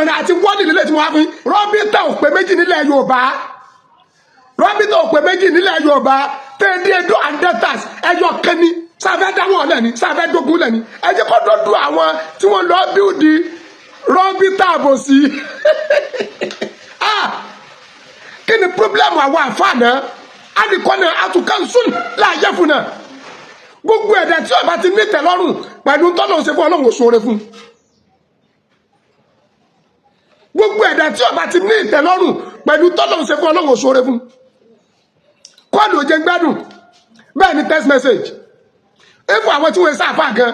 ìmọ̀ràn àti wọ́ọ̀lì nílẹ̀ tí mo wá fún Rọ́bítà ò pé méjì nílẹ̀ Yorùbá Rọ́bítà ò pé méjì nílẹ̀ Yorùbá tẹ́ẹ̀dẹ́dọ́ andetas ẹyọ kẹ́ni sáfẹ́ dáwọ́ lẹ́ni sáfẹ́ dógún lẹ́ni ẹ jẹ́ kó dọ́dún àwọn tí wọ́n lọ bíúdi Rọ́bítà àbòsí kí ni pírọ́blẹ́mù àwọn àfáàná àdìkọ́nà àtúkànsún láàyè fún náà gbogbo ẹ̀dá tí ọba ti ní tẹ́lọ́rùn pẹ̀lú tọ́lọ̀ ṣe fún Ọlọ́run òṣòro fún gbogbo ẹ̀dá tí ọba ti ní ìtẹ́lọ́rùn pẹ̀lú tọ́lọ̀ ṣe fún Ọlọ́run òṣòro fún kọ́ọ̀lù òjé gbádùn bẹ́ẹ̀ ni text message ifo àwọn tí wọ́n sáfà gan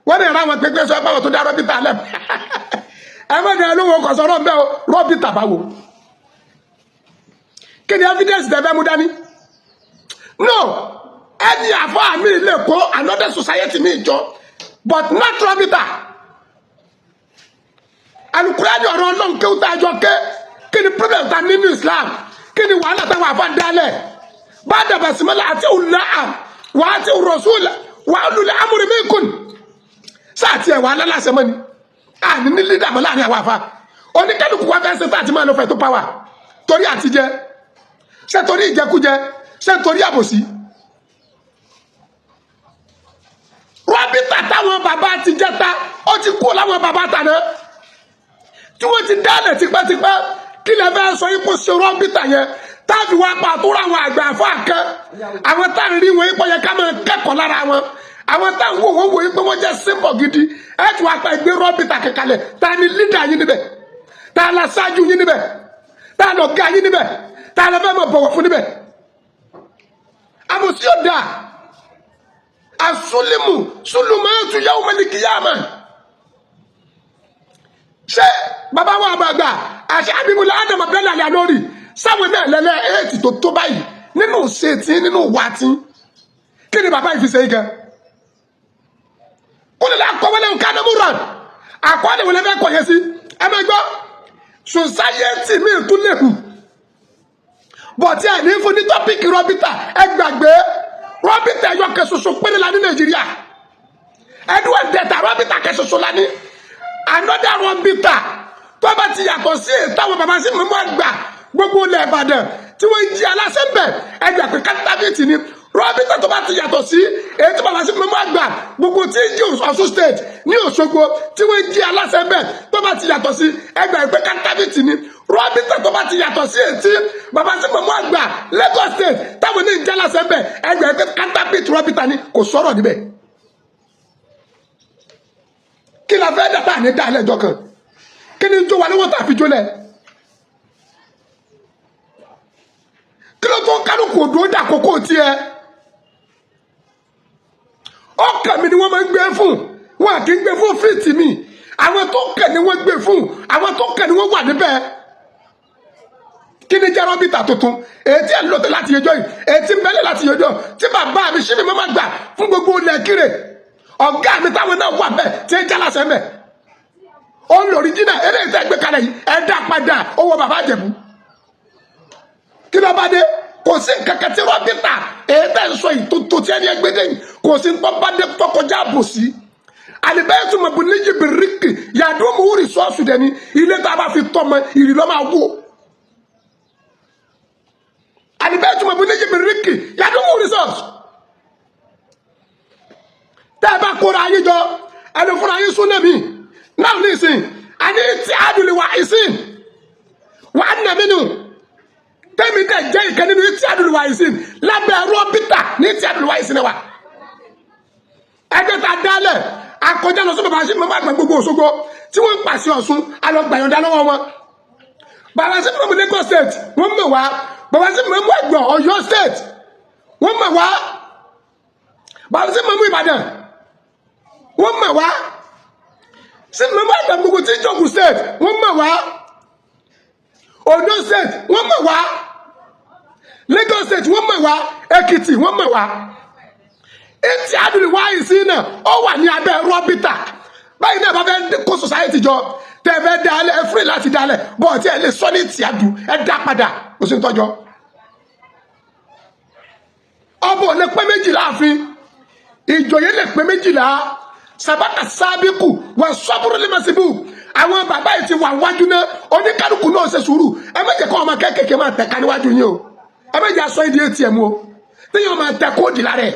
wọ́n ní ìráwọn pépé sọ ẹgbẹ́ tó dá Rọ́bítà lẹ́m ẹgbẹ́ olówó kọ̀ sọ́rọ̀ bẹ́ẹ̀ Rọ́bítà báwo kí ni evidence tẹ́fẹ́ mú dání no ẹni àfọ́ mi lè kó another society mi jọ but not Rọ́bítà Al-Qur'ani ọ̀rọ̀ Ọlọ́run kéwú tá a jọ ké kí ni problem ta nínú Islam kí ni wàhálà táwọn àfọ́ dálẹ̀ bá dàbà símọ́lá àti ulaa wà á ti Rasul wà á lulẹ̀ amúrí mi kùn sáà tiẹ̀ wà á lálàsẹ̀ mọ́ ni àní ní lídà mọ́ láàrin àwọn àfa oníkálukú wa fẹ́ ṣe tá àti máa lọ fẹ́ tó pàwà torí àtijẹ́ ṣé torí ìjẹkújẹ ṣé torí àbòsí Rọ́bítà táwọn bàbá ti jẹta ó ti kú láwọn bàbá tàná tí wọ́n ti dálẹ̀ tipẹ́tipẹ́ kí lè fẹ́ sọ ipò ṣe Rọ́bítà yẹn táàbí wá pa àtúrò àwọn àgbà àfọ àkẹ́ àwọn tá à ń rí wọn ipò yẹ ká máa kẹ́kọ̀ọ́ lára wọn àwọn tá à ń wò wọ́n wò pé wọ́n jẹ́ símbọ̀ gidi ẹ̀ tí wàá pa ìgbé Rọ́bítà kẹkàlẹ̀ tá a ní lídà yín níbẹ̀ tá a lọ ṣáájú yín níbẹ̀ tá a lọ ga yín níbẹ̀ tá a lọ fẹ́ mọ̀ bọ̀wọ̀ fún níbẹ̀ àbòsí ò dáa asúlímù sùlùmọ́ọ̀tù yawmal qiyamah ṣé bàbá wa àgbààgbà àṣẹ àbíbulẹ̀ Adam Abdallah Al-Alori sáwọn náà lẹ́lẹ́ èètì tó tó báyìí nínú ṣètì nínú wàtí kí ni bàbá ìfisẹ́ yìí gan kó lè lọ akọwọlé nǹkan anamúran àkọọ́lẹ̀ wọlé fẹ́ kọ̀ yẹn sí ẹ máa gbọ́ sòsáyẹ́tì míì tún léwu bọ̀tí ẹ̀ ní fún ní tọ́pìkì Rọ́bítà ẹ gbàgbé Rọ́bítà ẹ̀yọ kẹsọsọ péré la ní Nàìjíríà Edward Deta Rọ́bítà kẹsọsọ la ní another Rọ́bítà tó bá ti yàtọ̀ sí táwọn bàbá sí mímú àgbà gbogbo ilẹ̀ Ìbàdàn tí wọ́n jí aláṣẹ ń bẹ̀ ẹgbẹ́ pé kátàfíìtì ni Rọ́bítà tó bá ti yàtọ̀ sí èyí tí bàbá sí mímú àgbà gbogbo tí ń jí Ọ̀ṣun state ní Òṣogbo tí wọ́n jí aláṣẹ ń bẹ̀ tó bá ti yàtọ̀ sí ẹgbẹ́ pé kátàfíìtì ni Rọ́bítà tó bá ti yàtọ̀ sí èyí tí bàbá sí mímú àgbà Lagos state táwọn ní ìjẹ́ aláṣẹ ń bẹ̀ ẹgbẹ́ pé kátàfíìtì Rọ́bítà ni kò sọ̀rọ̀ níbẹ̀ kí la fẹ́ dàtà ní dálẹ̀ ẹjọ́ kan kí ni jó wa lówó tà fi jólẹ̀ kí ló tó kálukú òdò dàkókò tiẹ̀ ọkàn mi ni wọ́n máa ń gbé fún wọn kì í gbé fún fíìtì mi àwọn tó kẹ̀ ni wọ́n gbé fún àwọn tó kẹ̀ ni wọ́n wà níbẹ̀ kí ni jẹ́ Rọ́bítà tuntun èyí tí ẹ̀ ń lọ́tẹ̀ láti yẹjọ́ yìí èyí tí ń bẹ́lẹ̀ láti yẹjọ́ tí bàbá mi ṣí mi máa gbà fún gbogbo ilẹ̀ kírè ọ̀gá mi táwọn náà wà bẹ́ẹ̀ tí ń jálásẹ̀ mẹ́ ó ń lórí jìnnà eléyìí tẹ́ gbé kalẹ̀ yìí ẹ dá padà owó bàbá Ìjẹ̀bú kí ló bá dé kò sí nǹkan kan tí Rọ́bítà èyí tẹ́ ń sọ ìtòtò tí ẹni ẹgbẹ́ dẹ́yìn kò sí nǹkan bá dé tọkọjá àbòsí àlìbẹ́yẹ tó mọ̀ bù níyì bìrìkì yàdó mú wúrì sọ́ọ̀sù dẹni ilé tá a bá fi tọ́ mọ ìrì lọ́ máa wó àlìbẹ́yẹ tó mọ̀ bù níyì bìrìkì yàdó mú wúrì sọ́ọ̀sù tẹ́ ẹ bá kóra ayé jọ ẹni fúnra yín sún lẹ́mí náà nísìn àní tí àdùlé wà ìsìn wà á nà mí nù tẹ́mi dẹ̀ jẹ́ ìkẹ́ nínú tí àdùlé wà ìsìn lábẹ́ Rọ́bítà ní tí àdùlé wà ìsìn wa ẹgbẹ́ ta dálẹ̀ akọjá lọ sí bàbá sí mọ́mọ́ àgbà gbogbo Òṣogbo tí wọ́n ń pàṣẹ Ọ̀ṣun alọ́gbàyànjá lọ́wọ́ wọn bàbá sí mọ́mọ́ Lagos state wọ́n mọ̀ wá bàbá sí mọ́mọ́ Ẹ̀gbọ́ Ọ̀yọ́ state wọ́n mọ̀ wá bàbá sí mọ́mọ́ Ìbàdàn wọ́n mọ̀ wá sí mọ́mọ́ àgbà gbogbo tí Ìjọ̀bú state wọ́n mọ̀ wá Ondo state wọ́n mọ̀ wá Lagos state wọ́n mọ̀ wá Èkìtì wọ́n mọ̀ wá etí àdùnnú wáyé sí náà ó wà ní abẹ́ Rọ́bítà báyìí náà bá fẹ́ kó society jọ tẹ́ fẹ́ dalẹ̀ ẹ free láti dalẹ̀ bọ́ọ̀ tí ẹ lè sọ ní tí àdù ẹ dá padà kò sí ń tọ́jọ́ ọbọ̀ lè pé méjìlá àfin ìjòyè lè pé méjìlá sabaka sábíkù wà sọ́bùrù lè màsíbù àwọn bàbá yìí ti wà wájú náà oníkálukú náà ṣe sùúrù ẹ má jẹ́ kó ọmọ kéékèèké máa tẹ̀ka níwájú yín o ẹ má jẹ́ aṣọ ìdí ATM o téèyàn máa tẹ kóòdì lára ẹ̀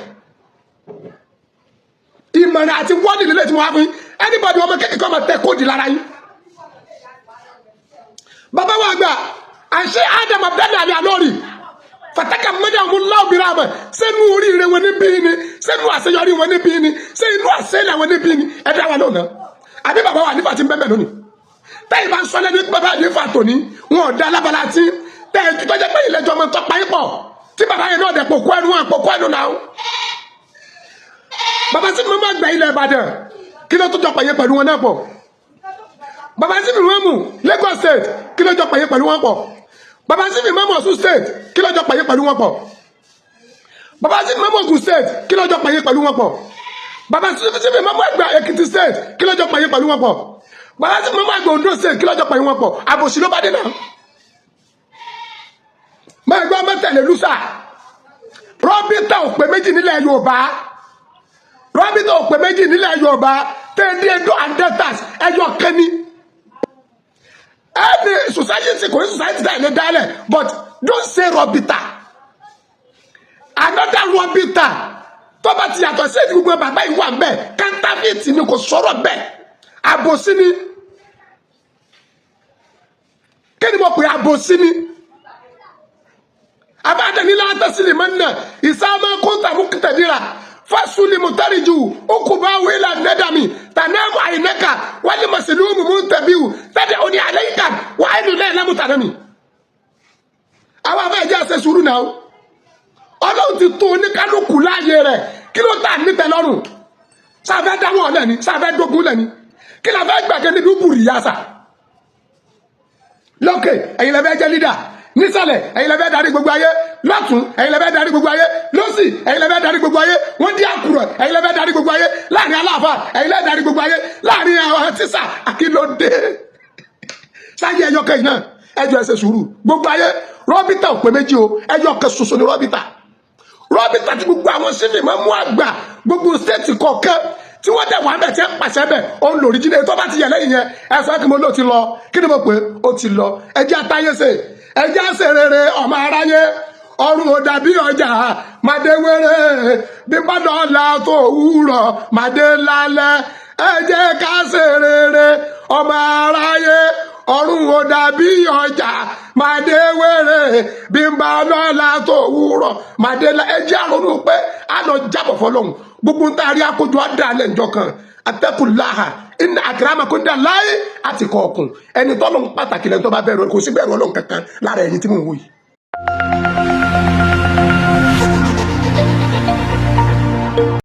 ìmọ̀ràn àti wọ́ọ̀dì nílé tí mo wá fún yín anybody ọmọ kéékèèké máa tẹ kóòdì lára yín. bàbá wa gbà àṣẹ Adam Abdallah Ali Alori fataka mẹ́ta ọmọ láòbìrà mọ̀ sẹ́nu oríire wọn níbí ni sẹ́nu àṣeyọrí wọn níbí ni sẹ́nu àṣẹlẹ̀ wọn níbí ni ẹ̀dá wa lónà àbí bàbá wa nífà ti ń bẹ́ẹ̀ lónìí tẹ́yìn bá ń sọ lẹ́nu bàbá nífà tòní wọn ò dá alábàlá tí tẹ́yìn tó jẹ́ pé ìlẹ́jọ́ ọmọ tọ́pa yín pọ̀ tí bàbá yẹn náà dẹ̀ pòkó ẹnu wọn pòkó ẹnu náà bàbá sí mi máa gbà ilẹ̀ Ìbàdàn kí ló tó jọ pàyẹ pẹ̀lú wọn náà pọ̀ bàbá sí mi máa mú Lagos State kí ló jọ pàyẹ pẹ̀lú wọn pọ̀ bàbá sí mi máa mú Ọ̀ṣun State kí ló jọ pàyẹ pẹ̀lú wọn pọ̀ bàbá sí mi máa mú Ògùn State kí ló jọ pàyẹ pẹ̀lú wọn pọ̀ bàbá sí mi máa mú Ẹ̀gbá Èkìtì State kí ló jọ pàyẹ pẹ̀lú wọn pọ̀ bàbá sí mi máa mú Ẹ̀gbá Oǹdó State kí ló jọ pàyẹ wọn pọ̀ àbòsí ló bá dé náà máa gbọ́ mẹ́tẹ̀lẹ́ lùsà rọ́bìtà òpè méjì nílẹ̀ Yorùbá rọ́bìtà òpè méjì nílẹ̀ Yorùbá tẹ́ẹ̀dẹ́dọ́ andetas ẹ̀yọ kẹ́ni ẹni society kò ní society that ní dálẹ̀ but don't say rọ́bìtà another rọ́bìtà tó bá ti yàtọ̀ sí gbogbo bàbá ìwà bẹ́ẹ̀ counterfeit ni kò sọ̀rọ̀ bẹ́ẹ̀ àbòsí ni kí ni mo pè àbòsí ni. abadani la tasili manna isama kunta muktadira fasuli mutariju ukuba wila nadami tanamu ainaka wali maslumu muntabiu tad'uni alayka wa ainu la mutanami àwa fa ja ṣe sùúrù náà Ọlọ́hun ti tó ní kálukú láyé rẹ̀ kí ló ta ní tẹ́lọ́rùn sa fẹ́ dáwọ́ le ni sa fẹ́ dogun le ni kí la fẹ́ gbàgede ni buri yasa lókè ẹ̀yin lẹ fẹ́ jẹ́ leader nísàlẹ̀ ẹ̀yin lẹ fẹ́ darí gbogbo ayé lọ́tún ẹ̀yin lẹ fẹ́ darí gbogbo ayé lọ́sì ẹ̀yin lẹ fẹ́ darí gbogbo ayé wọ́n di àkùrọ̀ ẹ̀yin lẹ fẹ́ darí gbogbo ayé láàrin aláàfáà ẹ̀yin lẹ darí gbogbo ayé láàrin àwọn tíṣà àkìlódé sáyé ẹyọ kẹyìn náà ẹjọ ẹsẹ sùúrù gbogbo ayé rọ́bìtà òpè méjì o ẹyọ kẹ ṣoṣo ni rọ́bìtà tí gbogbo àwọn sífì máa mú àgbà gbogbo stéètì kọ̀ọ̀kan tí wọ́n dẹ̀ wà bẹ̀ tí ẹ pàṣẹ bẹ̀ ó ń lò rí jíde tó bá ti yẹ lẹ́yìn yẹn ẹ sọ kí mo lò ti lọ kí ni mo pè ó ti lọ ẹjẹ́ àtayé ṣe ẹjẹ́ àṣẹ rere ọmọ aráyé ọrùn ò dàbí ọjà màdé wéré bí gbọ́dọ̀ ọ̀la tó wúrọ̀ màdé lálẹ́ ẹjẹ́ ká ṣe rere ọmọ aráyé ọrùn ò dàbí ọjà màdé wéré bí gbọ́dọ̀ ọ̀la tó wúrọ̀ màdé lálẹ́ ẹjẹ́ àrònú pé a lọ jábọ̀ fọlọ́hún gbogbo ń taari akójọ adalẹ̀ njọ kan atẹ́kùnláhà iná àkàràmà kó dá láyé àti kọ̀ọ̀kùn ẹni tọ́lọ́ pàtàkì lẹ́nu tó bá bẹ̀rù kò sí bẹ̀rù Ọlọ́run kankan lára ẹ̀yìn tí mò ń wò yìí.